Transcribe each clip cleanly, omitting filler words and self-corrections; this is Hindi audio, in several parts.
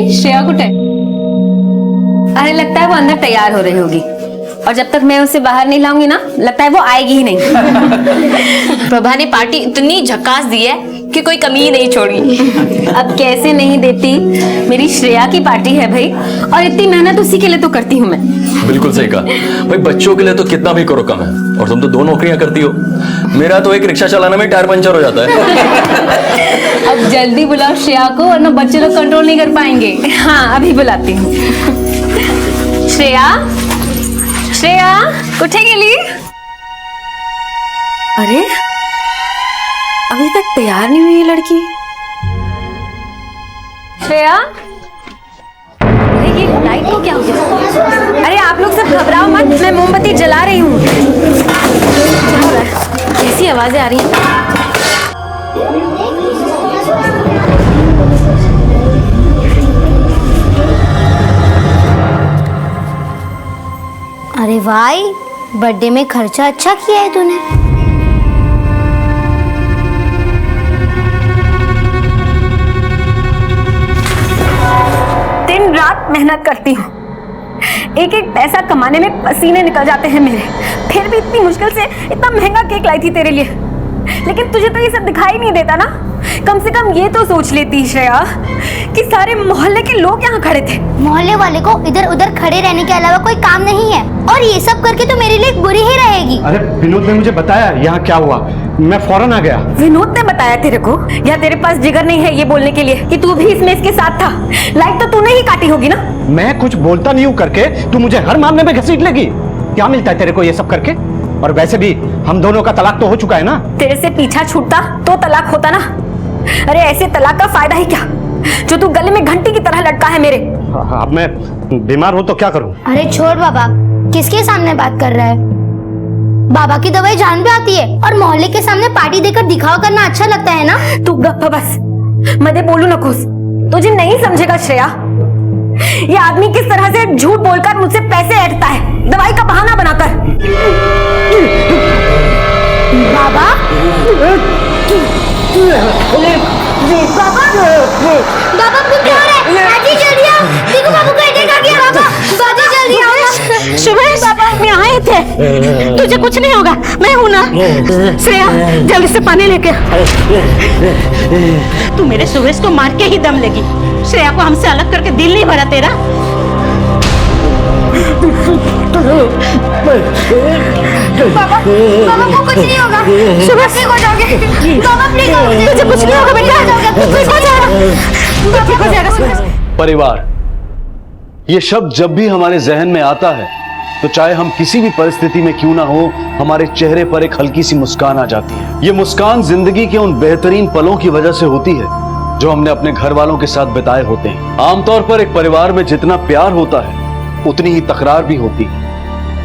भाई श्रेया कुठे? अरे लगता है वो अंदर तैयार हो रही होगी और जब तक मैं उसे बाहर नहीं लाऊंगी ना लगता है वो आएगी ही नहीं। प्रभा ने पार्टी इतनी झकास दी है कि कोई कमी ही नहीं छोड़ी। अब कैसे नहीं देती, मेरी श्रेया की पार्टी है भाई और इतनी मेहनत उसी के लिए तो करती हूँ मैं। बिल्कुल सही कहा भाई, बच्चों के लिए तो कितना भी करो कम है और तुम तो 2 नौकरियां करती हो। मेरा तो एक रिक्शा चलाने में टायर पंचर हो जाता है। अब जल्दी बुलाओ श्रेया को वरना बच्चे लोग कंट्रोल नहीं कर पाएंगे। हाँ अभी बुलाती हूँ। श्रेया, श्रेया कुठे गेली? अरे अभी तक तैयार नहीं हुई ये लड़की। श्रेया, अरे ये लाइट को क्या हो गया? अरे आप लोग सब घबराओ मत, मैं मोमबत्ती जला रही हूँ। क्या हो रहा है? कैसी आवाजें आ रही हैं? अरे भाई, बर्थडे में खर्चा अच्छा किया है तूने। दिन रात मेहनत करती हूँ, एक एक पैसा कमाने में पसीने निकल जाते हैं मेरे, फिर भी इतनी मुश्किल से इतना महंगा केक लाई थी तेरे लिए, लेकिन तुझे तो ये सब दिखाई नहीं देता ना। कम से कम ये तो सोच लेती श्रेया कि सारे मोहल्ले के लोग यहाँ खड़े थे। मोहल्ले वाले को इधर उधर खड़े रहने के अलावा कोई काम नहीं है और ये सब करके तो मेरे लिए बुरी ही रहेगी। अरे विनोद ने मुझे बताया यहाँ क्या हुआ, मैं फौरन आ गया। विनोद ने बताया तेरे को? या तेरे पास जिगर नहीं है ये बोलने के लिए कि तू भी इसमें इसके साथ था? लाइट तो तूने ही काटी होगी ना। मैं कुछ बोलता नहीं हूँ करके तू मुझे हर मामले में घसीट लेगी? क्या मिलता है तेरे को ये सब करके? और वैसे भी हम दोनों का तलाक तो हो चुका है ना। तेरे से पीछा छूटता तो तलाक होता ना। अरे ऐसे तलाक का फायदा ही क्या जो तू गले में घंटी की तरह लटका है मेरे। अब मैं बीमार हूँ तो क्या करूँ? अरे छोड़ बाबा, किसके सामने बात कर रहा है? बाबा की दवाई जान पे आती है और मोहल्ले के सामने पार्टी देकर दिखावा करना अच्छा लगता है ना। तू गप्प बस, मदे बोलू न खुश। तुझे नहीं समझेगा श्रेया, ये आदमी किस तरह से झूठ बोलकर मुझसे पैसे ऐंठता है दवाई का बहाना बनाकर। बाबा, बाबा तू क्या हो रहा है? आजी जल्दी आओ, देखो बाबू का अटैक आ गया। बाबा बाबा जल्दी आओ ना। सुबह बाबा हम यहाँ आए थे, तुझे कुछ नहीं होगा, मैं हूँ ना। श्रेया जल्दी से पानी लेके। तू मेरे सुरेश को मार के ही दम लेगी। श्रेया को हमसे अलग करके दिल नहीं भरा तेरा। बाबा बाबा को कुछ नहीं होगा, सुबह ठीक हो जाओगे। बाबा प्लीज, तुझे कुछ नहीं होगा बेटा, ठीक हो जाएगा। परिवार, ये शब्द जब भी हमारे जहन में आता है तो चाहे हम किसी भी परिस्थिति में क्यों ना हो, हमारे चेहरे पर एक हल्की सी मुस्कान आ जाती है। ये मुस्कान जिंदगी के उन बेहतरीन पलों की वजह से होती है जो हमने अपने घर वालों के साथ बिताए होते हैं। आमतौर पर एक परिवार में जितना प्यार होता है उतनी ही तकरार भी होती है,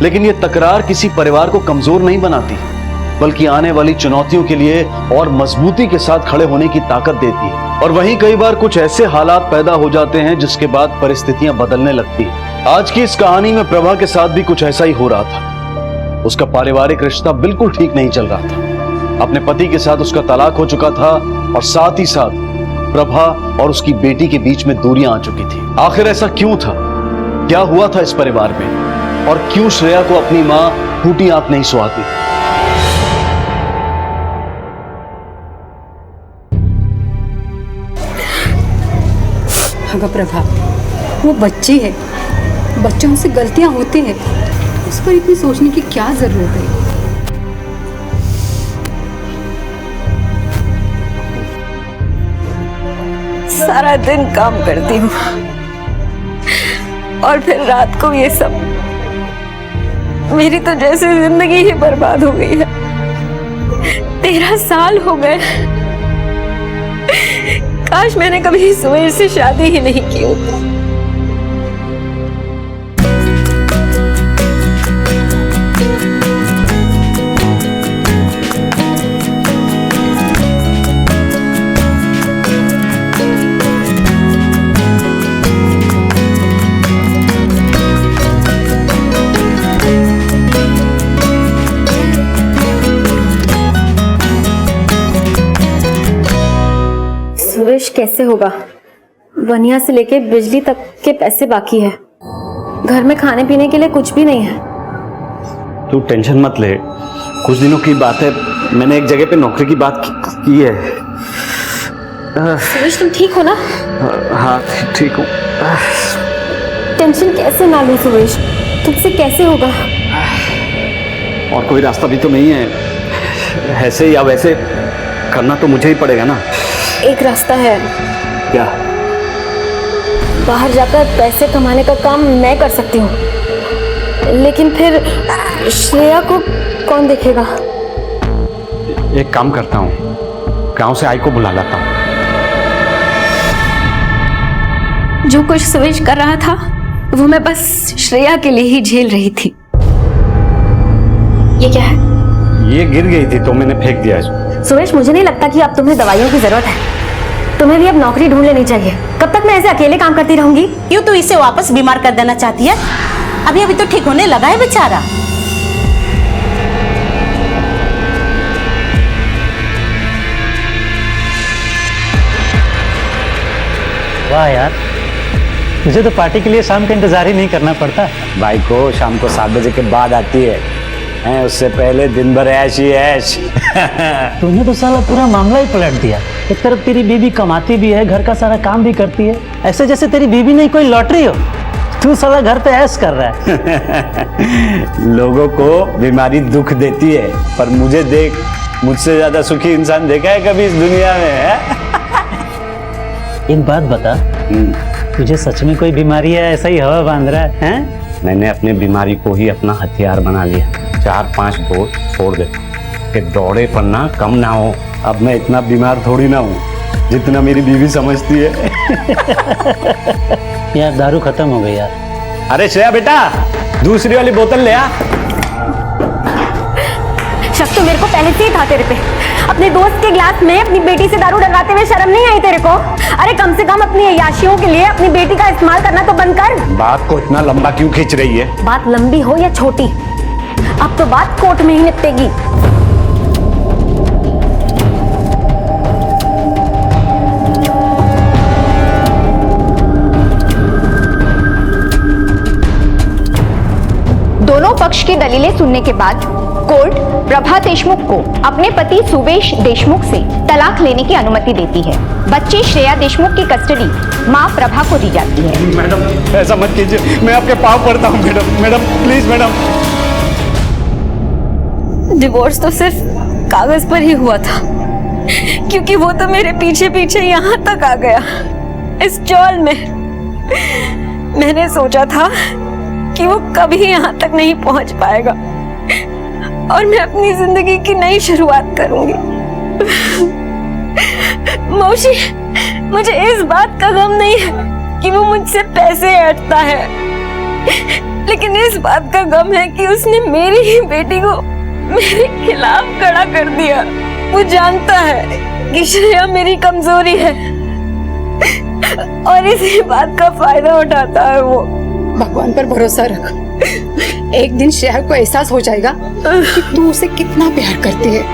लेकिन ये तकरार किसी परिवार को कमजोर नहीं बनाती, बल्कि आने वाली चुनौतियों के लिए और मजबूती के साथ खड़े होने की ताकत देती है। और वहीं कई बार कुछ ऐसे हालात पैदा हो जाते हैं जिसके बाद परिस्थितियां बदलने लगती हैं। आज की इस कहानी में प्रभा के साथ भी कुछ ऐसा ही हो रहा था। उसका पारिवारिक रिश्ता बिल्कुल ठीक नहीं चल रहा था। अपने पति के साथ उसका तलाक हो चुका था और साथ ही साथ प्रभा और उसकी बेटी के बीच में दूरियां आ चुकी थी। आखिर ऐसा क्यों था? क्या हुआ था इस परिवार में? और क्यों श्रेया को अपनी मां फूटी आंख नहीं सुहाती? अगर प्रभा, वो बच्ची है, बच्चों से गलतियां होती हैं, उस पर इतनी सोचने की क्या जरूरत है? सारा दिन काम करती हूँ और फिर रात को ये सब। मेरी तो जैसे जिंदगी ही बर्बाद हो गई है। 13 साल हो गए, काश मैंने कभी सुबह से शादी ही नहीं की होती। सुरेश कैसे होगा? बनिया से लेके बिजली तक के पैसे बाकी है। घर में खाने पीने के लिए कुछ भी नहीं है। तू टेंशन मत ले, कुछ दिनों की बात है, मैंने एक जगह पे नौकरी की बात की है। सुरेश तुम ठीक हो ना? हाँ ठीक हूँ। टेंशन कैसे ना लो सुरेश, तुमसे कैसे होगा? और कोई रास्ता भी तो नहीं है, ऐसे या वैसे करना तो मुझे ही पड़ेगा ना। एक रास्ता है। क्या? बाहर जाकर पैसे कमाने का काम मैं कर सकती हूँ, लेकिन फिर श्रेया को कौन देखेगा? एक काम करता हूँ, गांव से आई को बुला लाता हूँ। जो कुछ सुरेश कर रहा था वो मैं बस श्रेया के लिए ही झेल रही थी। ये क्या है? ये गिर गई थी तो मैंने फेंक दिया इसको। सुरेश मुझे नहीं लगता कि अब तुम्हें दवाइयों की जरूरत है। तुम्हें भी अब नौकरी ढूंढ लेनी चाहिए। कब तक मैं ऐसे अकेले काम करती रहूंगी? क्यों तू इसे वापस बीमार कर देना चाहती है? अभी अभी तो ठीक होने लगा है बेचारा। वाह यार, मुझे तो पार्टी के लिए शाम का इंतजार ही नहीं करना पड़ता। भाई को शाम को 7 बजे के बाद आती है, उससे पहले दिन भर ऐश ही ऐश। तूने तो साला पूरा मामला ही पलट दिया। एक तरफ तेरी बीवी कमाती भी है, घर का सारा काम भी करती है, ऐसे जैसे तेरी बीवी नहीं कोई लॉटरी हो। तू साला घर पे ऐश कर रहा है। लोगों को बीमारी दुख देती है, पर मुझे देख, मुझसे ज्यादा सुखी इंसान देखा है कभी इस दुनिया में? है? एक बात बता, तुझे सच में कोई बीमारी है, ऐसा ही हवा बांध रहा है? मैंने अपने बीमारी को ही अपना हथियार बना लिया। 4-5 बोर छोड़ देता कि दौड़े पन्ना कम ना हो। अब मैं इतना बीमार थोड़ी ना हूँ जितना मेरी बीवी समझती है। यार दारू खत्म हो गई यार। अरे श्रेया बेटा, दूसरी वाली बोतल ले आ। शक तो मेरे को पहले से ही था तेरे पे। अपने दोस्त के गिलास में अपनी बेटी से दारू डलवाते हुए शर्म नहीं आई तेरे को? अरे कम से कम अपनी अय्याशियों के लिए अपनी बेटी का इस्तेमाल करना तो बंद कर। बात को इतना लंबा क्यों खींच रही है? बात लंबी हो या छोटी, अब तो बात कोर्ट में ही निपटेगी। दोनों पक्ष की दलीलें सुनने के बाद कोर्ट प्रभा देशमुख को अपने पति सुवेश देशमुख से तलाक लेने की अनुमति देती है। बच्ची श्रेया देशमुख की कस्टडी मां प्रभा को दी जाती है। मैडम ऐसा मत कीजिए, मैं आपके पांव पड़ता हूँ। Madam please madam. डिवोर्स तो सिर्फ कागज पर ही हुआ था, क्योंकि वो तो मेरे पीछे पीछे यहाँ तक आ गया। इस चौल में मैंने सोचा था कि वो कभी यहाँ तक नहीं पहुंच पाएगा और मैं अपनी जिंदगी की नई शुरुआत करूंगी। मौसी, मुझे इस बात का गम नहीं है कि वो मुझसे पैसे ऐंठता है, लेकिन इस बात का गम है कि उसने मेरी ही बेटी को मेरे खिलाफ खड़ा कर दिया। वो जानता है कि श्रेया मेरी कमजोरी है और इसी बात का फायदा उठाता है वो। भगवान पर भरोसा रख, एक दिन श्रेया को एहसास हो जाएगा कि तू उसे कितना प्यार करती है।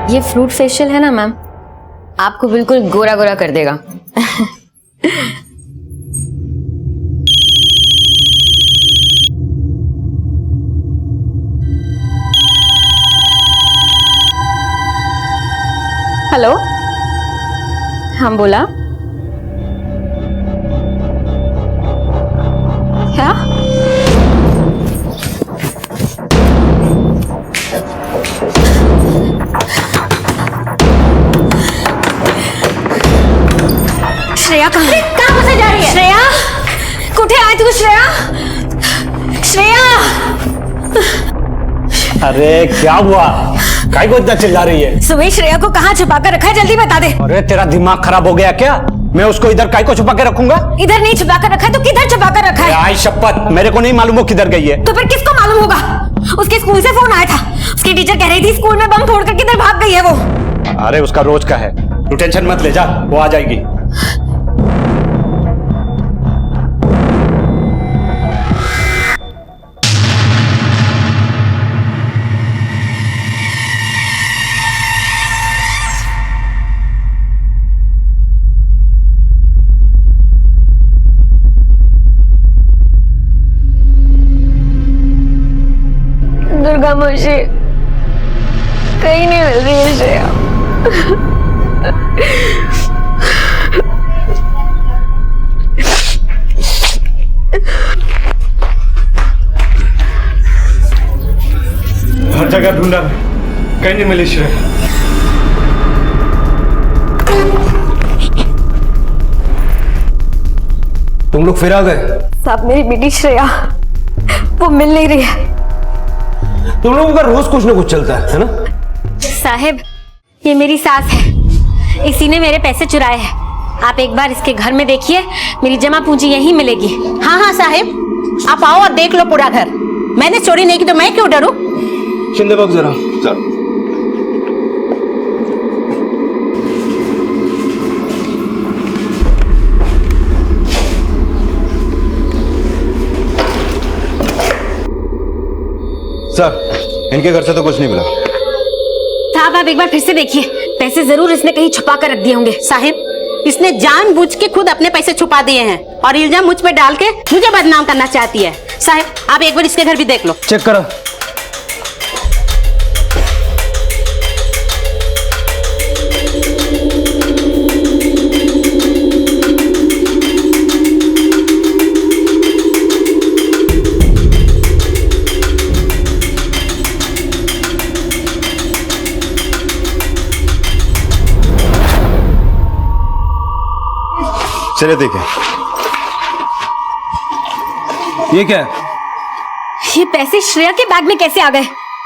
ये फ्रूट फेशियल है ना मैम, आपको बिल्कुल गोरा गोरा कर देगा। हेलो, हाँ बोला। क्या? श्रेया कहाँ से जा रही है? श्रेया, कुठे आए तू? श्रेया, श्रेया। अरे क्या हुआ? काय को इतना चिल्ला रही है? सुबह श्रेया को कहाँ छुपा कर रखा है, जल्दी बता दे। अरे तेरा दिमाग खराब हो गया क्या? मैं उसको इधर काय को छुपा के रखूंगा? इधर नहीं छुपा कर रखा है तो किधर छुपा कर रखा है? आई शपथ, मेरे को नहीं मालूम वो किधर गई है। तो फिर किसको मालूम होगा? उसके स्कूल से फोन आया था, उसकी टीचर कह रही थी स्कूल में बम फोड़ कर किधर भाग गई है वो। अरे उसका रोज का है, तू टेंशन मत ले, जा वो आ जाएगी। दुर्गा मुझे कहीं नहीं मिल रही है श्रेया। हर जगह ढूंढा, कहीं नहीं मिली श्रेया। तुम लोग फिर आ गए? साहब मेरी बेटी श्रेया वो मिल नहीं रही है। तुम लोगों का रोज कुछ ना कुछ चलता है ना? साहब ये मेरी सास है, इसी ने मेरे पैसे चुराए हैं। आप एक बार इसके घर में देखिए, मेरी जमा पूंजी यहीं मिलेगी। हाँ हाँ साहब, आप आओ और देख लो पूरा घर। मैंने चोरी नहीं की तो मैं क्यों डरूं? शिंदे बाबू जरा सर, इनके घर से तो कुछ नहीं मिला। साहब आप एक बार फिर से देखिए, पैसे जरूर इसने कहीं छुपा कर रख दिए होंगे। साहब इसने जानबूझ के खुद अपने पैसे छुपा दिए हैं और इल्जाम मुझ पे डाल के मुझे बदनाम करना चाहती है। साहब आप एक बार इसके घर भी देख लो। चेक करो। चलिए देखें। ये क्या है? ये पैसे श्रेया के बैग में कैसे आ गए?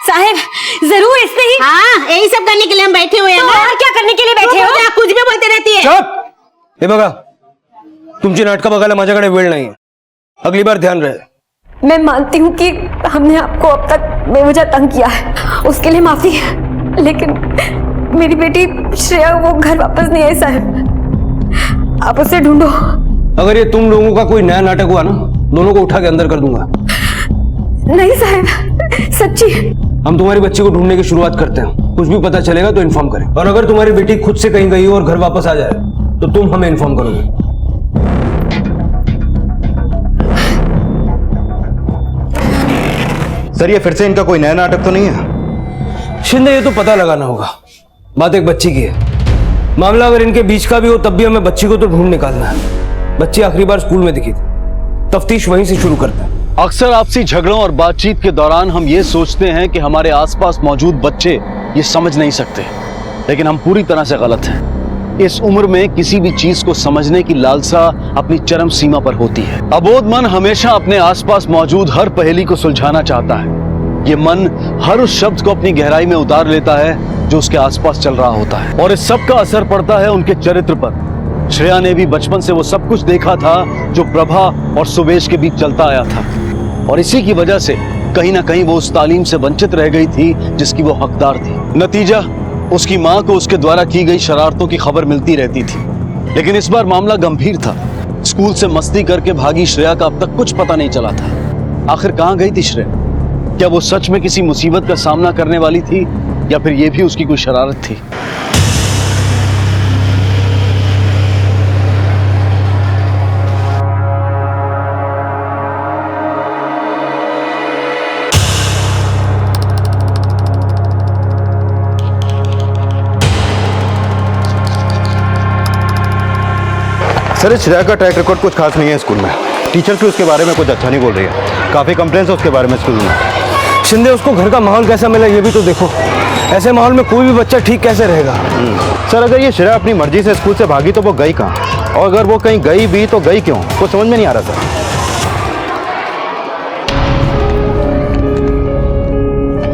साहब जरूर इसने ही। हाँ यही सब करने के लिए हम बैठे हुए हैं तो ना। और क्या करने के लिए बैठे हो? आप कुछ भी बोलते रहती है। चुप! हे बघा, तुमची नाटकं बघायला माझ्याकडे वेळ नाही, अगली बार ध्यान रहे। मैं मानती हूँ कि हमने आपको अब तक बेवजह तंग किया है, उसके लिए माफी है, लेकिन मेरी बेटी श्रेया वो घर वापस नहीं आई। साहब आप उसे ढूंढो। अगर ये तुम लोगों का कोई नया नाटक हुआ ना, दोनों को उठा के अंदर कर दूंगा। नहीं साहब सच्ची। हम तुम्हारी बच्ची को ढूंढने की शुरुआत करते हैं, कुछ भी पता चलेगा तो इन्फॉर्म करें। और अगर तुम्हारी बेटी खुद से कहीं गई हो और घर वापस आ जाए तो तुम हमें इन्फॉर्म करोगे। सर, ये फिर से इनका कोई नया नाटक तो नहीं है? शिंदे, ये तो पता लगाना होगा। बात एक बच्ची की है, मामला अगर इनके बीच का भी हो तब भी हमें बच्ची को तो ढूंढ निकालना है। बच्ची आखिरी बार स्कूल में दिखी थी, तफ्तीश वहीं से शुरू करते हैं। अक्सर आपसी झगड़ों और बातचीत के दौरान हम ये सोचते हैं कि हमारे आसपास मौजूद बच्चे ये समझ नहीं सकते, लेकिन हम पूरी तरह से गलत हैं। इस उम्र में किसी भी चीज को समझने की लालसा अपनी चरम सीमा पर होती है। अबोध मन हमेशा अपने आसपास मौजूद हर पहेली को सुलझाना चाहता है। ये मन हर उस शब्द को अपनी गहराई में उतार लेता है जो उसके आसपास चल रहा होता है, और इस सब का असर पड़ता है उनके चरित्र पर। श्रेया ने भी बचपन से वो सब कुछ देखा था जो प्रभा और सुवेश के बीच चलता आया था, और इसी की वजह से कहीं ना कहीं वो उस तालीम से वंचित रह गई थी जिसकी वो हकदार थी। नतीजा, उसकी माँ को उसके द्वारा की गई शरारतों की खबर मिलती रहती थी। लेकिन इस बार मामला गंभीर था। स्कूल से मस्ती करके भागी श्रेया का अब तक कुछ पता नहीं चला था। आखिर कहाँ गई थी श्रेया? क्या वो सच में किसी मुसीबत का सामना करने वाली थी, या फिर ये भी उसकी कोई शरारत थी? सर, श्रेया का ट्रैक रिकॉर्ड कुछ खास नहीं है स्कूल में। टीचर भी उसके बारे में कुछ अच्छा नहीं बोल रही है। काफी कंप्लेंट्स है उसके बारे में स्कूल में। शिंदे, उसको घर का माहौल कैसा मिला ये भी तो देखो। ऐसे माहौल में कोई भी बच्चा ठीक कैसे रहेगा? सर, अगर ये श्रेया अपनी मर्जी से स्कूल से भागी तो वो गई कहाँ, और अगर वो कहीं गई भी तो गई क्यों, कुछ समझ में नहीं आ रहा सर।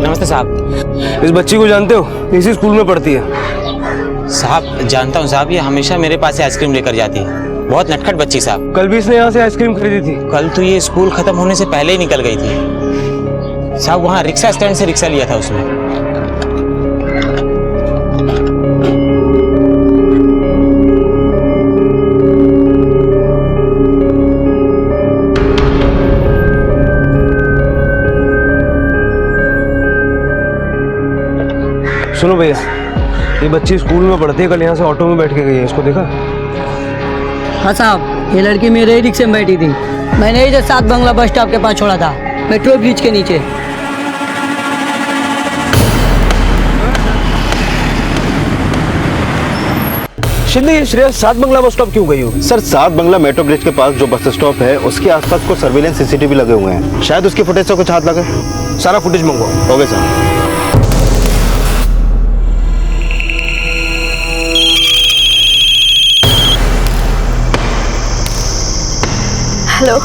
नमस्ते साहब। इस बच्ची को जानते हो? इसी स्कूल में पढ़ती है। साहब जानता हूँ साहब, ये हमेशा मेरे पास से आइसक्रीम लेकर जाती है। बहुत नटखट बच्ची साहब। कल भी इसने यहाँ से आइसक्रीम खरीदी थी। कल तो ये स्कूल खत्म होने से पहले ही निकल गई थी साहब। वहाँ रिक्शा स्टैंड से रिक्शा लिया था उसने। सुनो भैया, ये बच्ची स्कूल में पढ़ती है, कल यहाँ से ऑटो में बैठ के गई है, इसको देखा? हाँ साहब, ये लड़की मेरे ही रिक्शे में बैठी थी। मैंने ही 7 बंगला बस स्टॉप के पास छोड़ा था, मेट्रो ब्रिज के नीचे। शिंदे, ये श्रेया 7 बंगला बस स्टॉप क्यों गई होगी? सर 7 बंगला मेट्रो ब्रिज के पास जो बस स्टॉप है उसके आसपास को सर्विलेंस सीसीटीवी लगे हुए हैं, शायद उसकी फुटेज से कुछ हाथ लगे। सारा फुटेज मंगवाओ। Okay sir. हेलो,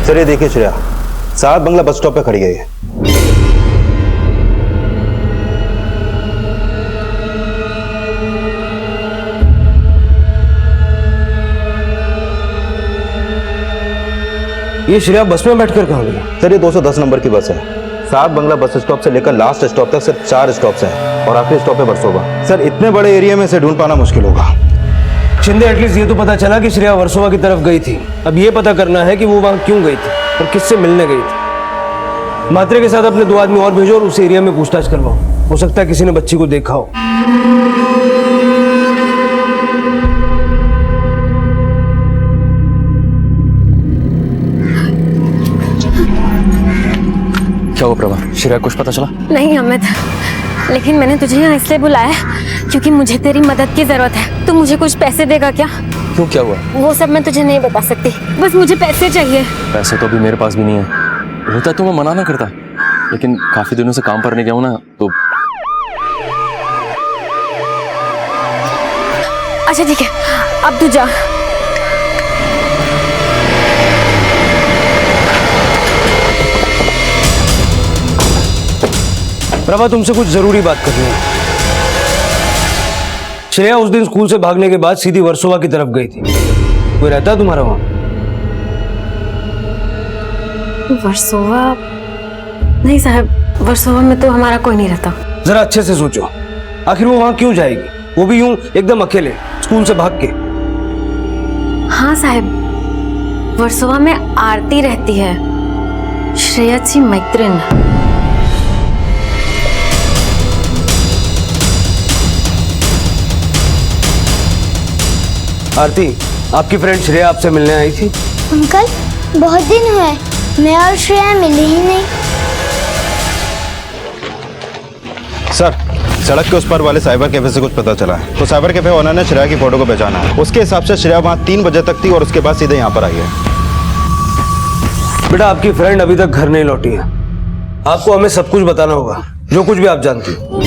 सर ये देखिए श्रेया 7 बंगला बस स्टॉप पे खड़ी गई है। ये श्रेया बस में बैठकर कहाँ गई? सर ये 210 नंबर की बस है। 7 बंगला बस स्टॉप से लेकर लास्ट स्टॉप तक सिर्फ 4 स्टॉप्स हैं और आखिरी स्टॉप है वर्सोवा। सर इतने बड़े एरिया में से ढूंढ पाना मुश्किल होगा। शिंदे, एटलीस्ट ये तो पता चला कि श्रेया वर्सोवा की तरफ गई थी। अब ये पता करना है कि वो वहां क्यों गई थी और किससे मिलने गई थी। मात्रे के साथ अपने 2 आदमी और भेजो और उस एरिया में पूछताछ करवाओ। हो सकता है किसी ने बच्ची को देखा हो। क्या हुआ प्रभा? श्रेया कुछ पता चला? नहीं अमित, लेकिन मैंने तुझे यहाँ इसलिए बुलाया क्योंकि मुझे तेरी मदद की जरूरत है। तू मुझे कुछ पैसे देगा क्या? क्यों, क्या हुआ? वो सब मैं तुझे नहीं बता सकती, बस मुझे पैसे चाहिए। पैसे तो अभी मेरे पास भी नहीं है। होता तो मैं मना ना करता, लेकिन काफी दिनों से काम पर नहीं गया हूं ना, तो अच्छा ठीक है, अब तू जा। प्रभा, तुमसे कुछ जरूरी बात करनी है। श्रेया उस दिन स्कूल से भागने के बाद सीधी वर्सोवा की तरफ गई थी। कोई रहता है तुम्हारा वहां? वर्सोवा? नहीं साहब, वर्सोवा में तो हमारा कोई नहीं रहता। जरा अच्छे से सोचो, आखिर वो वहां क्यों जाएगी, वो भी यूं एकदम अकेले स्कूल से भाग के? हाँ साहब, वर्सोवा में आरती रहती है, श्रेयाची मैत्रिन। आरती, आपकी फ्रेंड श्रेया आपसे मिलने आई थी? अंकल, बहुत दिन हुए, मैं और श्रेया मिले ही नहीं। सर सड़क के उस पार वाले साइबर कैफे से कुछ पता चला है, तो साइबर कैफे ओनर ने श्रेया की फोटो को पहचाना है। उसके हिसाब से श्रेया वहां 3 बजे तक थी और उसके बाद सीधे यहाँ पर आई है। बेटा, आपकी फ्रेंड अभी तक घर नहीं लौटी है। आपको हमें सब कुछ बताना होगा, जो कुछ भी आप जानती हो।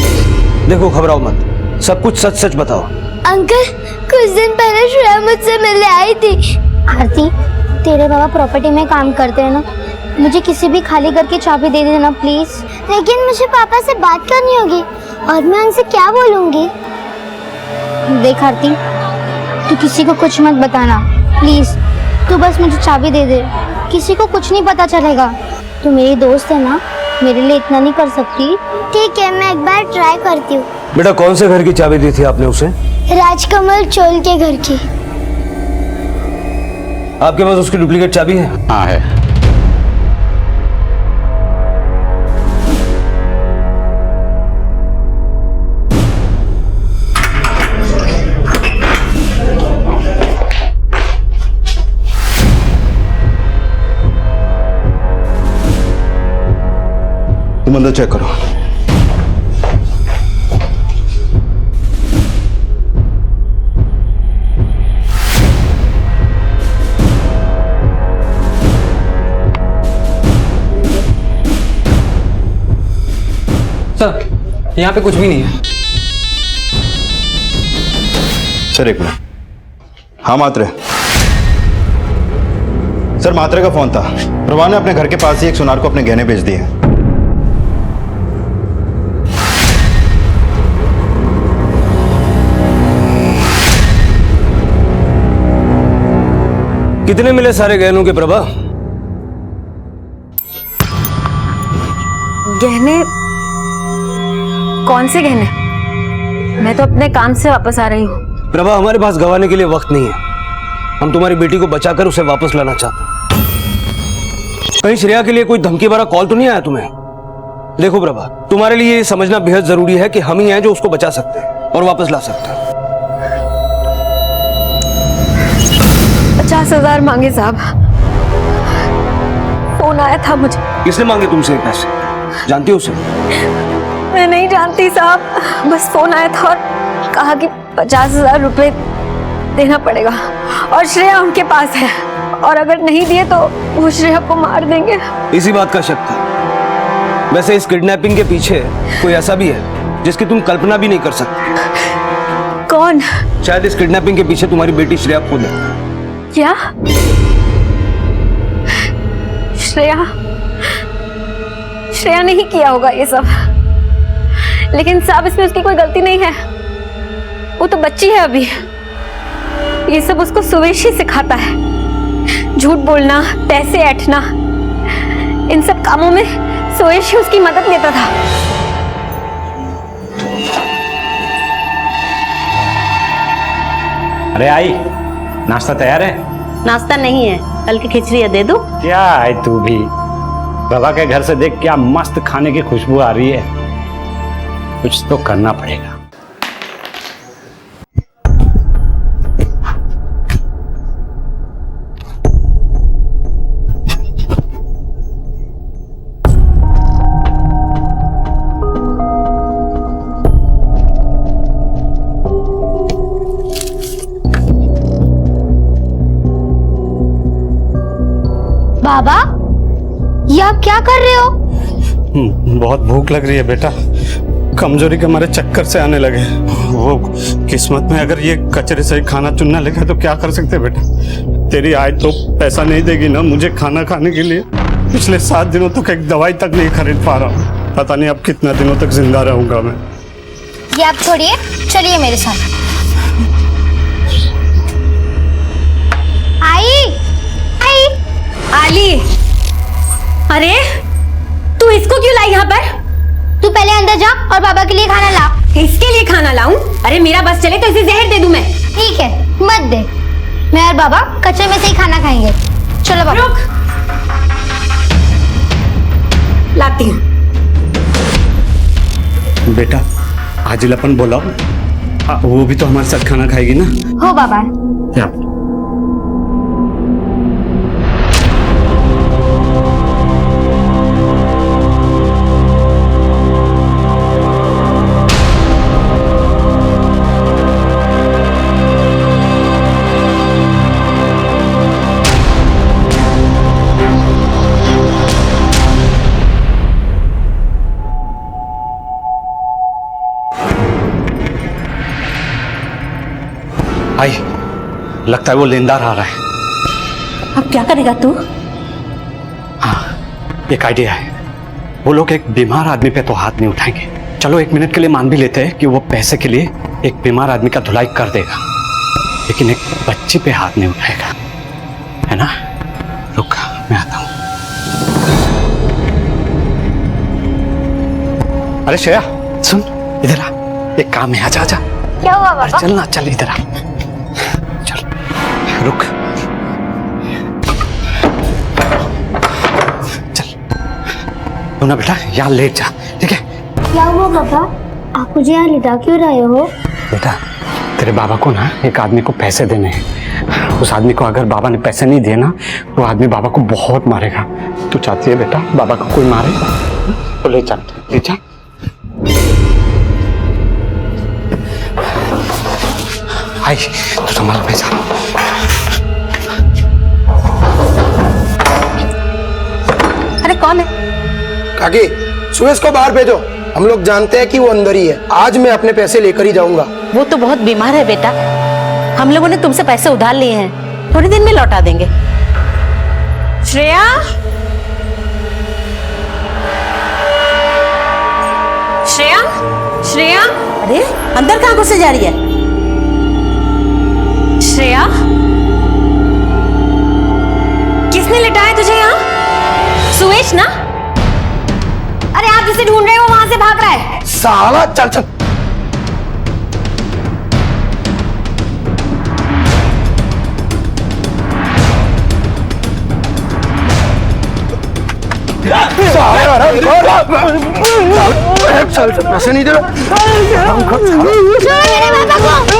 देखो, घबराओ मत, सब कुछ सच सच बताओ। अंकल, कुछ दिन पहले श्रेया मुझसे मिलने आई थी। आरती, तेरे बाबा प्रॉपर्टी में काम करते हैं ना, मुझे किसी भी खाली घर की चाबी दे देना प्लीज। लेकिन मुझे पापा से बात करनी होगी और मैं उनसे क्या बोलूंगी? देख आरती, तू किसी को कुछ मत बताना प्लीज। तू बस मुझे चाबी दे दे, किसी को कुछ नहीं पता चलेगा। तू मेरी दोस्त है ना, मेरे लिए इतना नहीं कर सकती? ठीक है, मैं एक बार ट्राई करती हूँ। बेटा, कौन से घर की चाबी दी थी आपने उसे? राजकमल चोल के घर की। आपके पास उसकी डुप्लीकेट चाबी है? हाँ है। तुम अंदर चेक करो। सर, यहाँ पे कुछ भी नहीं है। सर एक मिनट। हाँ मात्रे, सर मात्रे का फोन था। प्रभा ने अपने घर के पास ही एक सुनार को अपने गहने बेच दिए हैं। कितने मिले सारे गहनों के प्रभा? गहने? कौन से गहने? मैं तो अपने काम से वापस आ रही हूँ। प्रभा, हमारे पास गंवाने के लिए वक्त नहीं है। हम तुम्हारी बेटी को बचाकर उसे वापस लाना चाहते हैं। कहीं श्रेया के लिए कोई धमकी भरा कॉल तो नहीं आया तुम्हें? देखो प्रभा, तुम्हारे लिए ये समझना बेहद जरूरी है कि हम ही हैं जो उसको बचा सकते हैं और वापस ला सकते हैं। 50,000 मांगे साहब। फोन आया था मुझे। किसने मांगे तुमसे पैसे? जानती हो उसे? मैं नहीं जानती साहब, बस फोन आया था और कहा कि 50,000 रुपए देना पड़ेगा और श्रेया उनके पास है और अगर नहीं दिए तो वो श्रेया को मार देंगे। इसी बात का शक था। वैसे इस किडनैपिंग के पीछे कोई ऐसा भी है जिसकी तुम कल्पना भी नहीं कर सकते। कौन? शायद इस किडनैपिंग के पीछे तुम्हारी बेटी श्रेया खुद है। क्या? श्रेया? श्रेया नहीं किया होगा ये सब, लेकिन साहब इसमें उसकी कोई गलती नहीं है। वो तो बच्ची है अभी। ये सब उसको सुवेश ही सिखाता है। झूठ बोलना, पैसे ऐंठना, इन सब कामों में सुवेश ही उसकी मदद लेता था। अरे आई, नाश्ता तैयार है? नाश्ता नहीं है, कल की खिचड़ी है, दे दूं? क्या है तू भी? बाबा के घर से देख क्या मस्त खाने की खुशबू आ रही है। कुछ तो करना पड़ेगा। बाबा, ये आप क्या कर रहे हो? बहुत भूख लग रही है बेटा। कमजोरी के हमारे चक्कर से आने लगे। वो किस्मत में अगर ये कचरे से खाना चुनना लगा तो क्या कर सकते बेटा। तेरी आय तो पैसा नहीं देगी ना मुझे खाना खाने के लिए। पिछले 7 दिनों तक एक दवाई तक नहीं खरीद पा रहा हूँ। पता नहीं अब कितना दिनों तक जिंदा रहूंगा मैं। ये आप छोड़िए, चलिए मेरे साथ। आली, अरे तू इसको क्यों लाई यहाँ पर? तू पहले अंदर जा और बाबा के लिए खाना ला। इसके लिए खाना लाऊं? अरे मेरा बस चले तो इसे जहर दे दूं मैं। ठीक है, मत दे। मैं और बाबा कच्चे में से ही खाना खाएंगे। चलो बाबा। रुक, लाती हूँ। बेटा आजिल अपन बुलाओ, वो भी तो हमारे साथ खाना खाएगी ना। हो बाबा। क्या? आई, लगता है वो लेनदार आ रहा है। अब क्या करेगा तू? हाँ, एक आइडिया है। वो लोग एक बीमार आदमी पे तो हाथ नहीं उठाएंगे। चलो 1 मिनट के लिए मान भी लेते हैं कि वो पैसे के लिए एक बीमार आदमी का धुलाई कर देगा, लेकिन एक बच्ची पे हाथ नहीं उठाएगा, है ना? रुक, मैं आता हूं। अरे श्रेया सुन, इधर आ। एक काम है, आजा आजा। क्या हुआ बाबा? चल ना, चल इधर आ। चल, रुक। चल तू ना बेटा यहाँ लेट जा, ठीक है? क्या हुआ बाबा? आप मुझे यहाँ लिटा क्यों रहे हो? बेटा तेरे बाबा को ना एक आदमी को पैसे देने हैं। उस आदमी को अगर बाबा ने पैसे नहीं दिए ना तो आदमी बाबा को बहुत मारेगा। तू चाहती है बेटा बाबा को कोई मारे तो ले जा, ले जा। आई तू संभाल पैसा। अरे कौन है? काकी, सुरेश को बाहर भेजो। हम लोग जानते हैं कि वो अंदर ही है। आज मैं अपने पैसे लेकर ही जाऊंगा। वो तो बहुत बीमार है बेटा। हम लोगों ने तुमसे पैसे उधार लिए हैं, थोड़ी दिन में लौटा देंगे। श्रेया, श्रेया, श्रेया। अरे अंदर कहाँ घुसे जा रही है? श्रेया, किसने लिटाया तुझे यहाँ? सुवेश ना? अरे आप जिसे ढूंढ रहे हो वहां से भाग रहा है। साला चल चल। पैसे नहीं दे रहा। मेरे पापा को,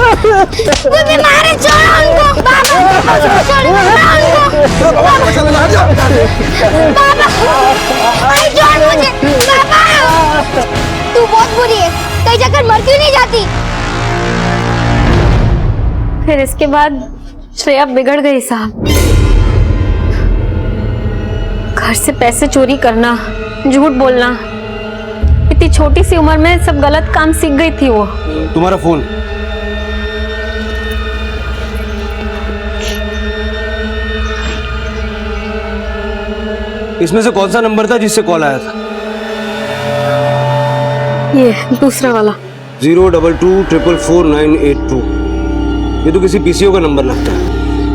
वो बीमार है, छोड़ो उनको। पापा, छोड़ो उनको। पापा, अरे छोड़ मुझे। पापा, तू बहुत बुरी है, कहीं जाकर मर क्यों नहीं जाती? फिर इसके बाद श्रेया बिगड़ गई साहब। घर से पैसे चोरी करना, झूठ बोलना, इतनी छोटी सी उम्र में सब गलत काम सीख गई थी वो। तुम्हारा फोन। इसमें से कौन सा नंबर था जिससे कॉल आया था? ये दूसरा वाला 022444982। ये तो किसी पीसीओ का नंबर लगता है।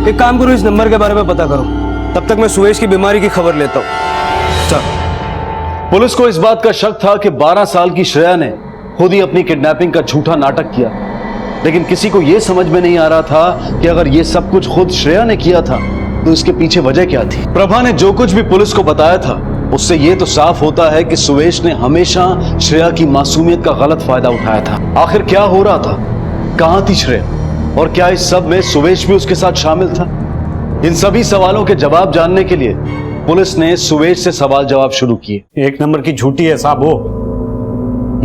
एक काम करो, इस नंबर के बारे में पता करो, तब तक मैं सुवेश की बीमारी की खबर लेता हूँ। चल। पुलिस को इस बात का शक था कि 12 साल की श्रेया ने खुद ही अपनी किडनैपिंग का झूठा नाटक किया, लेकिन किसी को यह समझ में नहीं आ रहा था कि अगर यह सब कुछ खुद श्रेया ने किया था तो इसके पीछे वजह क्या थी। प्रभा ने जो कुछ भी पुलिस को बताया था उससे यह तो साफ होता है कि सुवेश ने हमेशा श्रेया की मासूमियत का गलत फायदा उठाया था। आखिर क्या हो रहा था, कहां थी श्रेया, और क्या इस सब में सुवेश भी उसके साथ शामिल था? इन सभी सवालों के जवाब जानने के लिए पुलिस ने सुवेश से सवाल जवाब शुरू किए। एक नंबर की झूठी है साहब वो।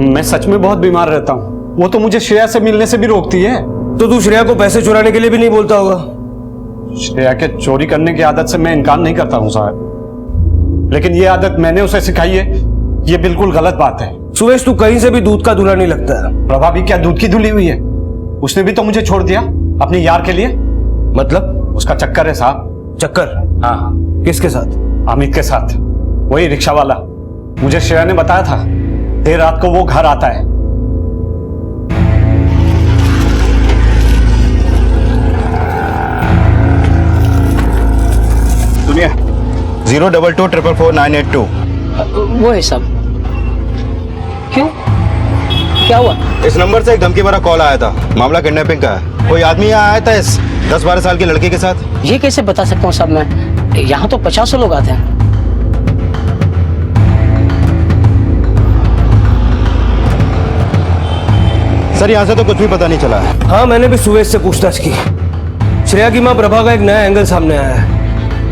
मैं सच में बहुत बीमार रहता हूँ। वो तो मुझे श्रेया से मिलने से भी रोकती है। तो तू श्रेया को पैसे चुराने के लिए भी नहीं बोलता होगा? श्रेया के चोरी करने की आदत से मैं इनकार नहीं करता हूँ साहब, लेकिन ये आदत मैंने उसे सिखाई है, ये बिल्कुल गलत बात है। सुवेश, तू कहीं से भी दूध का दूल्हा नहीं लगता है। प्रभा भी क्या दूध की धुली हुई है? उसने भी तो मुझे छोड़ दिया अपने यार के लिए। मतलब? उसका चक्कर है साहब। चक्कर? हाँ। किसके साथ? अमित के साथ, वही रिक्शा वाला। मुझे श्रेया ने बताया था देर रात को वो घर आता है। सुनिए, 022444982। वो है सब। क्यों, क्या हुआ? इस नंबर से एक धमकी भरा कॉल आया था। मामला किडनैपिंग का है। कोई आदमी यहाँ आया था इस 10-12 साल की लड़की के साथ। ये कैसे बता सकता हूँ साहब मैं? यहाँ तो 50 लोग आते हैं। सर, यहाँ से तो कुछ भी पता नहीं चला है। हाँ, मैंने भी सुवेश से पूछताछ की। श्रेया की माँ प्रभा का एक नया एंगल सामने आया है।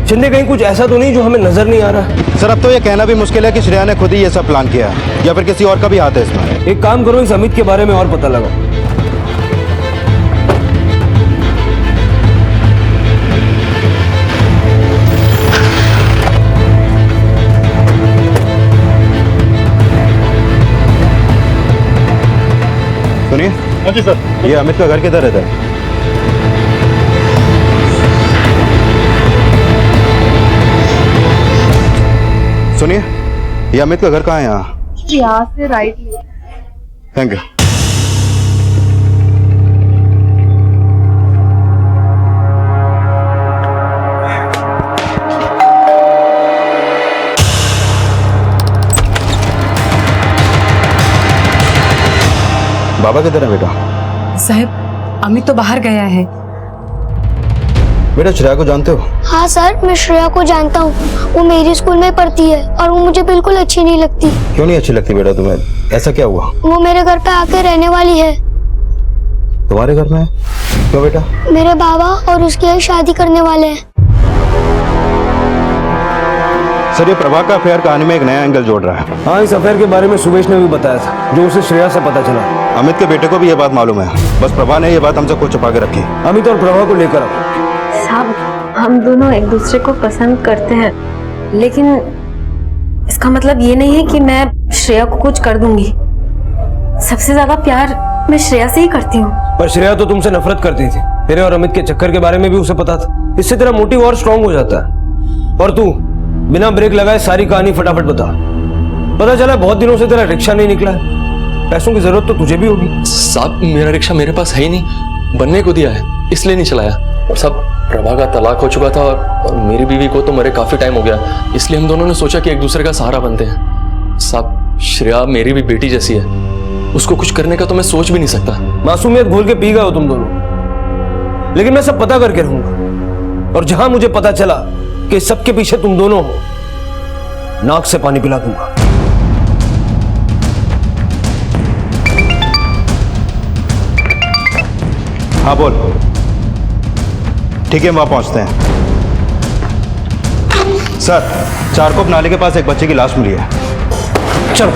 शिंदे, कहीं कुछ ऐसा तो नहीं जो हमें नजर नहीं आ रहा? सर, अब तो ये कहना भी मुश्किल है कि श्रेया ने खुद ही ये सब प्लान किया है या फिर किसी और का भी हाथ है इसमें। एक काम करो, इस अमित के बारे में और पता लगाओ। सुनिए। हाँ जी सर। ये अमित का घर किधर रहता है? सुनिए, ये अमित का घर कहाँ है? यहाँ से राइट ले। Thank you. बाबा किधर है बेटा? साहब, अमित तो बाहर गया है। बेटा, श्रेया को जानते हो? हाँ सर, मैं श्रेया को जानता हूँ। वो मेरी स्कूल में पढ़ती है और वो मुझे बिल्कुल अच्छी नहीं लगती। क्यों नहीं अच्छी लगती बेटा तुम्हें? ऐसा क्या हुआ? वो मेरे घर पे आके रहने वाली है। तुम्हारे घर में? क्यों बेटा? मेरे बाबा और उसकी एक शादी करने वाले हैं। सर, ये प्रभा का अफेयर कहानी में एक नया एंगल जोड़ रहा है। हाँ, इस अफेयर के बारे में सुवेश ने भी बताया था, जो उसे श्रेया से पता चला। अमित के बेटे को भी ये बात मालूम है, बस प्रभा ने ये बात हमसे खुद छुपा के रखी। अमित और प्रभा को लेकर आओ। साहब, हम दोनों एक दूसरे को पसंद करते हैं, लेकिन इसका मतलब ये नहीं है कि मैं श्रेया को कुछ कर दूंगी। सबसे ज्यादा प्यार मैं श्रेया से ही करती हूँ। पर श्रेया तो तुमसे नफरत करती थी। तेरे और अमित के चक्कर के बारे में भी उसे पता था। इससे तेरा मोटिव और स्ट्रांग हो जाता है। और तू बिना ब्रेक लगाए सारी कहानी फटाफट बता। पता चला बहुत दिनों से तेरा रिक्शा नहीं निकला है। पैसों की जरूरत तो तुझे भी होगी। साहब मेरा रिक्शा मेरे पास है ही नहीं, बनने को दिया है इसलिए नहीं चलाया। और साहब प्रभा का तलाक हो चुका था और मेरी बीवी को तो मरे काफी टाइम हो गया, इसलिए हम दोनों ने सोचा कि एक दूसरे का सहारा बनते हैं। साहब श्रेया मेरी भी बेटी जैसी है, उसको कुछ करने का तो मैं सोच भी नहीं सकता। मासूमियत भूल के पी गए हो तुम दोनों, लेकिन मैं सब पता करके रहूंगा। और जहां मुझे पता चला कि सबके पीछे तुम दोनों हो, नाक से पानी पिला दूंगा। हाँ बोल। ठीक है, हम वहां पहुंचते हैं। सर, चारकोप नाले के पास एक बच्चे की लाश मिली है। चलो।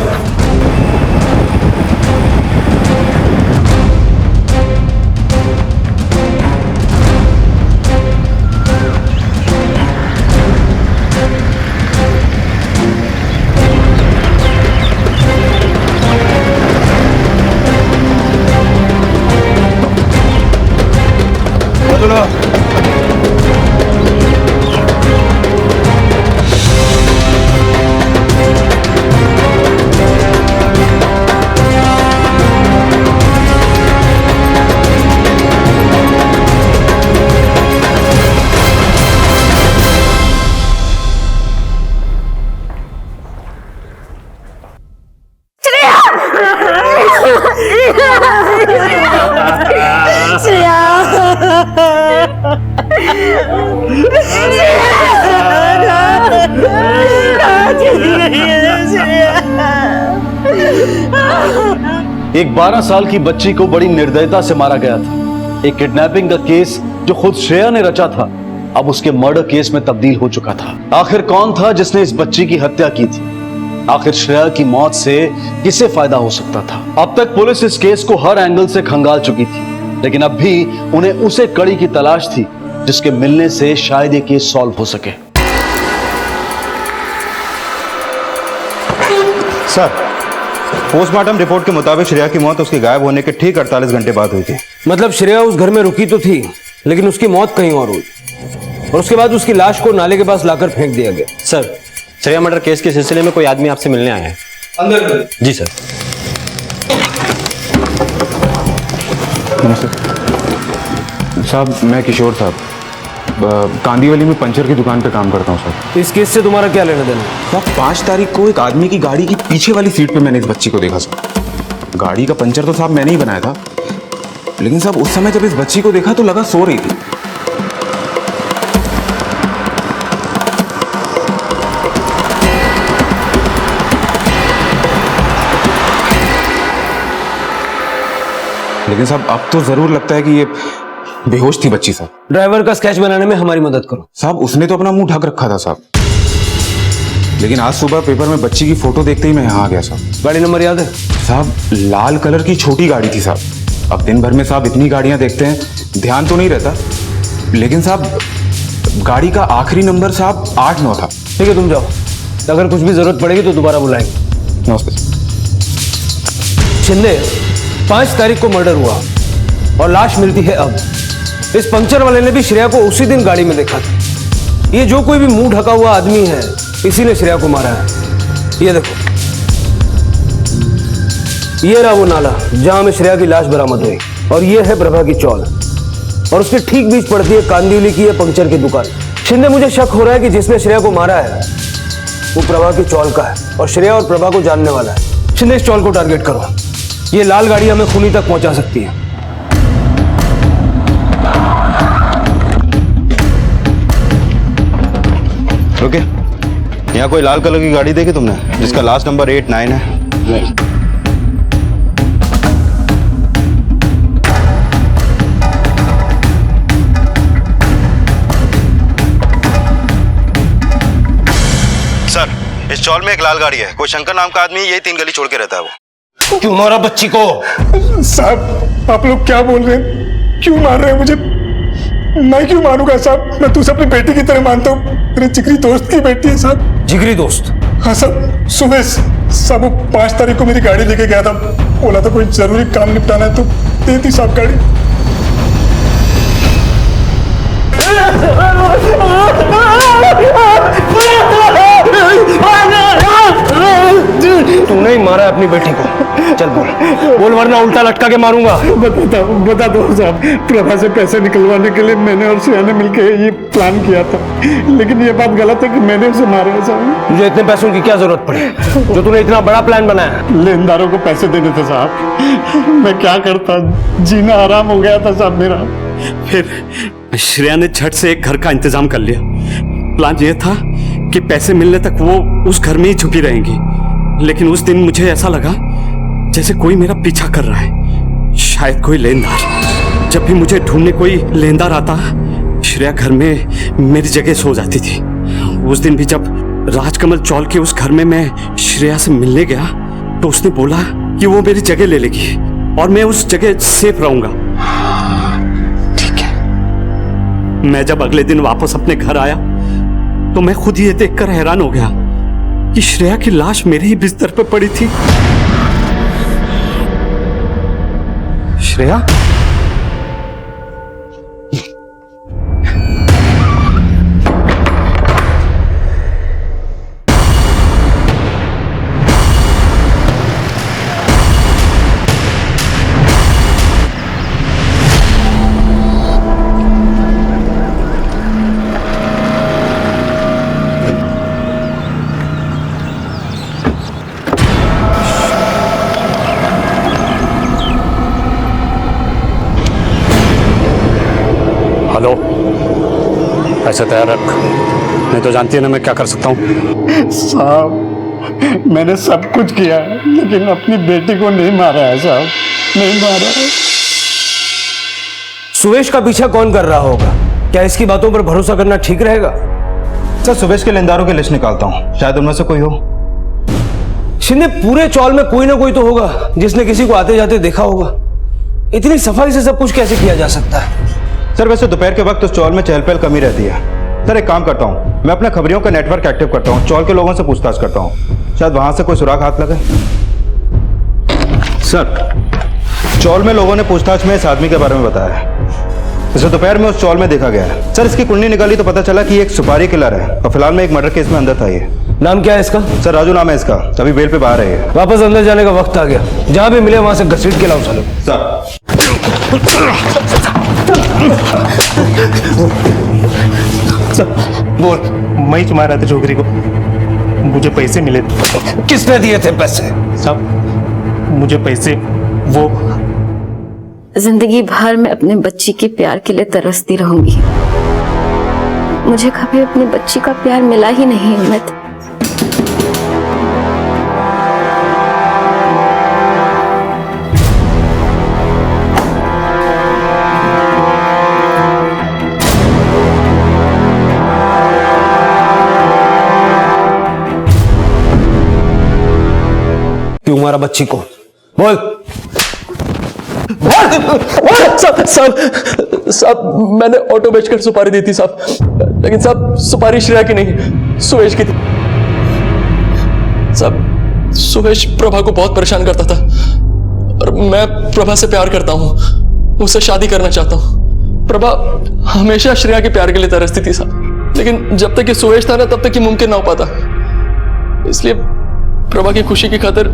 एक 12 साल की बच्ची को बड़ी निर्दयता से मारा गया था। एक किडनैपिंग का केस जो खुद श्रेया ने रचा था, अब उसके मर्डर केस में तब्दील हो चुका था। आखिर कौन था जिसने इस बच्ची की हत्या की थी? आखिर श्रेया की मौत से किसे फायदा हो सकता था? अब तक पुलिस इस केस को हर एंगल से खंगाल चुकी थी, लेकिन अब भी उन्हें उसे कड़ी की तलाश थी जिसके मिलने से शायद ये केस सॉल्व हो सके। सर, पोस्टमार्टम रिपोर्ट के मुताबिक श्रेया की मौत उसके गायब होने के ठीक 48 घंटे बाद हुई थी। मतलब श्रेया उस घर में रुकी तो थी, लेकिन उसकी मौत कहीं और हुई, और उसके बाद उसकी लाश को नाले के पास लाकर फेंक दिया गया। सर, श्रेया मर्डर केस के सिलसिले में कोई आदमी आपसे मिलने आया है। अंदर। जी सर। नमस्ते साहब, मैं किशोर साहब कांदीवली में पंचर की दुकान पे काम करता हूँ सर। इस केस से तुम्हारा क्या लेना देना? साहब 5 तारीख को एक आदमी की गाड़ी की पीछे वाली सीट पे मैंने इस बच्ची को देखा सर। गाड़ी का पंचर तो साहब मैंने ही बनाया था, लेकिन साहब उस समय जब इस बच्ची को देखा तो लगा सो रही थी। लेकिन साहब अब तो जरूर लगता है कि ये बेहोश थी बच्ची साहब। ड्राइवर का स्केच बनाने में हमारी मदद करो। साहब उसने तो अपना मुंह ढक रखा था साहब, लेकिन आज सुबह पेपर में बच्ची की फोटो देखते ही मैं यहाँ आ गया साहब। गाड़ी नंबर याद है? साहब लाल कलर की छोटी गाड़ी थी साहब। अब दिन भर में साहब इतनी गाड़ियां देखते हैं, ध्यान तो नहीं रहता, लेकिन साहब गाड़ी का आखिरी नंबर साहब 8-9 था। ठीक है, तुम जाओ, अगर कुछ भी जरूरत पड़ेगी तो दोबारा बुलाएंगे। नमस्ते। शिंदे, 5 तारीख को मर्डर हुआ और लाश मिलती है अब। इस पंक्चर वाले ने भी श्रेया को उसी दिन गाड़ी में देखा था। ये जो कोई भी मुंह ढका हुआ आदमी है, इसी ने श्रेया को मारा है। ये देखो, ये रहा वो नाला जहां में श्रेया की लाश बरामद हुई, और ये है प्रभा की चौल, और उसके ठीक बीच पड़ती है कांदिवली की ये पंक्चर की दुकान। शिंदे, मुझे शक हो रहा है कि जिसने श्रेया को मारा है वो प्रभा की चौल का है, और श्रेया और प्रभा को जानने वाला है। शिंदे, इस चौल को टारगेट करो। ये लाल गाड़ी हमें खूनी तक पहुंचा सकती है। ओके, यहाँ कोई लाल कलर की गाड़ी देखी तुमने जिसका लास्ट नंबर 8-9 है? सर, इस चौल में एक लाल गाड़ी है। कोई शंकर नाम का आदमी यही 3 गली छोड़ के रहता है। वो क्यों मारा बच्ची को? साहब आप लोग क्या बोल रहे हैं? क्यों मार रहे हैं मुझे? मैं क्यों मारूंगा साहब? मैं तुझे अपनी बेटी की तरह मानता हूँ। मेरे जिगरी दोस्त की बेटी है साहब। जिगरी दोस्त? हाँ साहब, सुबह साहब वो 5 तारीख को मेरी गाड़ी लेके गया था। बोला था कोई जरूरी काम निपटाना है तो दे दी साहब गाड़ी। मारा है अपनी बेटी को? चल बोल बोल, वरना उल्टा लटका के मारूंगा। बता दो साहब, प्रभा से पैसे निकलवाने के लिए मैंने और श्रेया ने मिलकर ये प्लान किया था, लेकिन ये बात गलत है कि मैंने उसे मारा है साहब। मुझे इतने पैसों की क्या जरूरत पड़ी जो तूने इतना बड़ा प्लान बनाया? लेनदारों को पैसे देने थे साहब, मैं क्या करता, जीना आराम हो गया था साहब मेरा। फिर श्रेया ने झट से एक घर का इंतजाम कर लिया। प्लान ये था कि पैसे मिलने तक वो उस घर में ही छुपी रहेंगी, लेकिन उस दिन मुझे ऐसा लगा जैसे कोई मेरा पीछा कर रहा है, शायद कोई लेनदार। जब भी मुझे ढूंढने कोई लेनदार आता, श्रेया घर में मेरी जगह सो जाती थी। उस दिन भी जब राजकमल चौल के उस घर में मैं श्रेया से मिलने गया तो उसने बोला कि वो मेरी जगह ले लेगी और मैं उस जगह सेफ रहूंगा। ठीक है। मैं जब अगले दिन वापस अपने घर आया तो मैं खुद ही ये देखकर हैरान हो गया कि श्रेया की लाश मेरे ही बिस्तर पर पड़ी थी। श्रेया? हेलो, ऐसे तैयार रख, नहीं तो जानती है ना मैं क्या कर सकता हूँ। साहब मैंने सब कुछ किया है, लेकिन अपनी बेटी को नहीं मारा है साहब, नहीं मारा है। सुवेश का पीछा कौन कर रहा होगा? क्या इसकी बातों पर भरोसा करना ठीक रहेगा? सर सुवेश के लेनदारों की लिस्ट निकालता हूँ, शायद उनमें से कोई हो। शिंदे, पूरे चौल में कोई ना कोई तो होगा जिसने किसी को आते जाते देखा होगा। इतनी सफाई से सब कुछ कैसे किया जा सकता है? सर वैसे दोपहर के वक्त उस चौल में चहल पहल कमी रहती है। सर एक काम करता हूँ, मैं अपने खबरियों का नेटवर्क एक्टिव करता हूँ, चौल के लोगों से पूछताछ करता हूँ, शायद वहां से कोई सुराग हाथ लगे। सर चौल में लोगों ने पूछताछ में इस आदमी के बारे में बताया है, इसे दोपहर में उस चौल में देखा गया है। सर इसकी कुंडली निकाली तो पता चला कि एक सुपारी किलर है और फिलहाल में एक मर्डर केस में अंदर था। ये नाम क्या है इसका? सर राजू नाम है इसका, अभी बेल पे बाहर है। वापस अंदर जाने का वक्त आ गया, जहां भी मिले वहां से घसीट के लाओ चलो। सर बोल, मैं ही मारा था छोकरी को, मुझे पैसे मिले। किसने दिए थे पैसे? साहब मुझे पैसे वो जिंदगी भर मैं अपने बच्ची के प्यार के लिए तरसती रहूंगी। मुझे कभी अपनी बच्ची का प्यार मिला ही नहीं अमित। क्यों मारा बच्ची को? बोल। साहब मैंने ऑटो बेचकर सुपारी दी थी साहब, लेकिन साहब सुपारी श्रेया की नहीं, सुवेश की थी। साहब सुवेश प्रभा को बहुत परेशान करता था और मैं प्रभा से प्यार करता हूँ, उससे शादी करना चाहता हूँ। प्रभा हमेशा श्रेया के प्यार के लिए तरसती थी साहब, लेकिन जब तक ये सुवेश था ना तब तक ये मुमकिन ना हो पाता। इसलिए प्रभा की खुशी की खातिर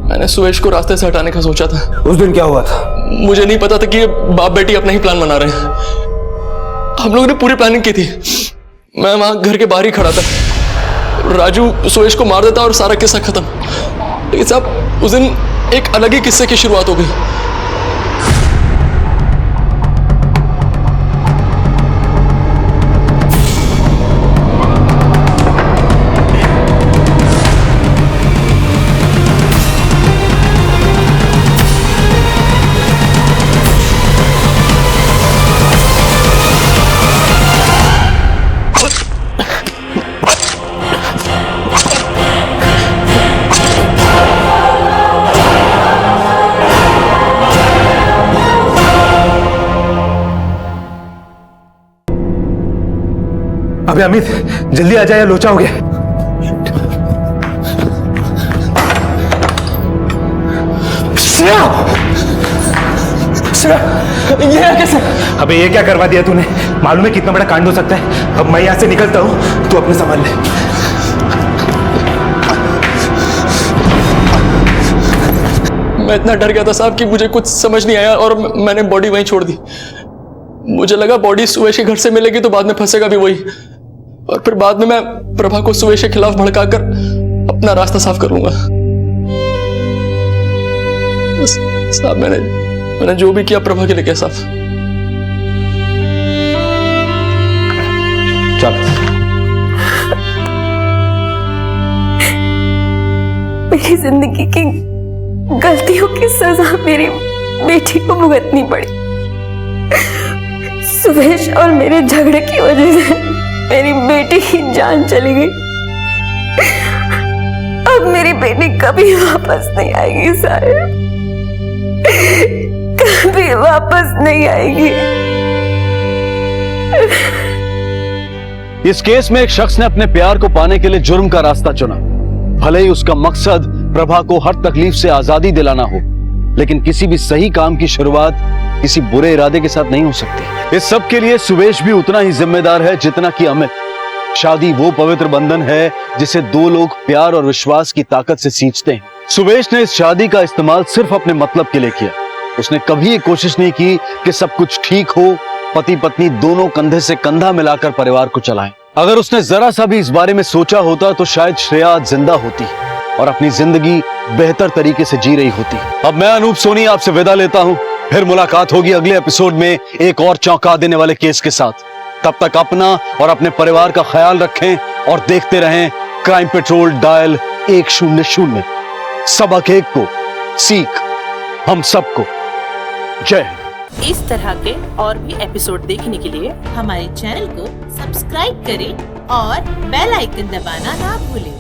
मैंने सुवेश को रास्ते से हटाने का सोचा था। उस दिन क्या हुआ था? मुझे नहीं पता था कि ये बाप बेटी अपना ही प्लान बना रहे हैं। हम लोगों ने पूरी प्लानिंग की थी। मैं वहां घर के बाहर ही खड़ा था, राजू सुवेश को मार देता और सारा किस्सा खत्म। लेकिन साहब उस दिन एक अलग ही किस्से की शुरुआत हो गई। अबे अमित जल्दी आ जाए, लोचा हो गया। ये कैसे? अबे ये क्या करवा दिया तूने? मालूम है कितना बड़ा कांड हो सकता है। अब मैं यहां से निकलता हूं, तू अपने संभाल ले। मैं इतना डर गया था साहब कि मुझे कुछ समझ नहीं आया और मैंने बॉडी वहीं छोड़ दी। मुझे लगा बॉडी सुवेश के घर से मिलेगी तो बाद में फंसेगा भी वही, और फिर बाद में मैं प्रभा को सुवेश के खिलाफ भड़काकर अपना रास्ता साफ कर लूंगा। साहब मैंने जो भी किया प्रभा के लिए किया साहब। चल मेरी जिंदगी की गलतियों की सजा मेरी बेटी को भुगतनी पड़ी। सुवेश और मेरे झगड़े की वजह से मेरी बेटी की जान चली गई। अब मेरी बेटी कभी वापस नहीं आएगी साहिब, कभी वापस नहीं आएगी। इस केस में एक शख्स ने अपने प्यार को पाने के लिए जुर्म का रास्ता चुना। भले ही उसका मकसद प्रभा को हर तकलीफ से आजादी दिलाना हो, लेकिन किसी भी सही काम की शुरुआत किसी बुरे इरादे के साथ नहीं हो सकती। इस सब के लिए सुवेश भी उतना ही जिम्मेदार है जितना कि अमित। शादी वो पवित्र बंधन है जिसे दो लोग प्यार और विश्वास की ताकत से सींचते हैं। सुवेश ने इस शादी का इस्तेमाल सिर्फ अपने मतलब के लिए किया। उसने कभी ये कोशिश नहीं की कि सब कुछ ठीक हो, पति पत्नी दोनों कंधे से कंधा मिलाकर परिवार को चलाएं। अगर उसने जरा सा भी इस बारे में सोचा होता तो शायद श्रेया जिंदा होती और अपनी जिंदगी बेहतर तरीके से जी रही होती। अब मैं अनूप सोनी आपसे विदा लेता हूं। फिर मुलाकात होगी अगले एपिसोड में एक और चौंका देने वाले केस के साथ। तब तक अपना और अपने परिवार का ख्याल रखें और देखते रहें क्राइम पेट्रोल डायल 100। सबक एक को, सीख हम सबको। जय हिंद। इस तरह के और भी एपिसोड देखने के लिए हमारे चैनल को सब्सक्राइब करें और बेल आइकन दबाना ना भूलें।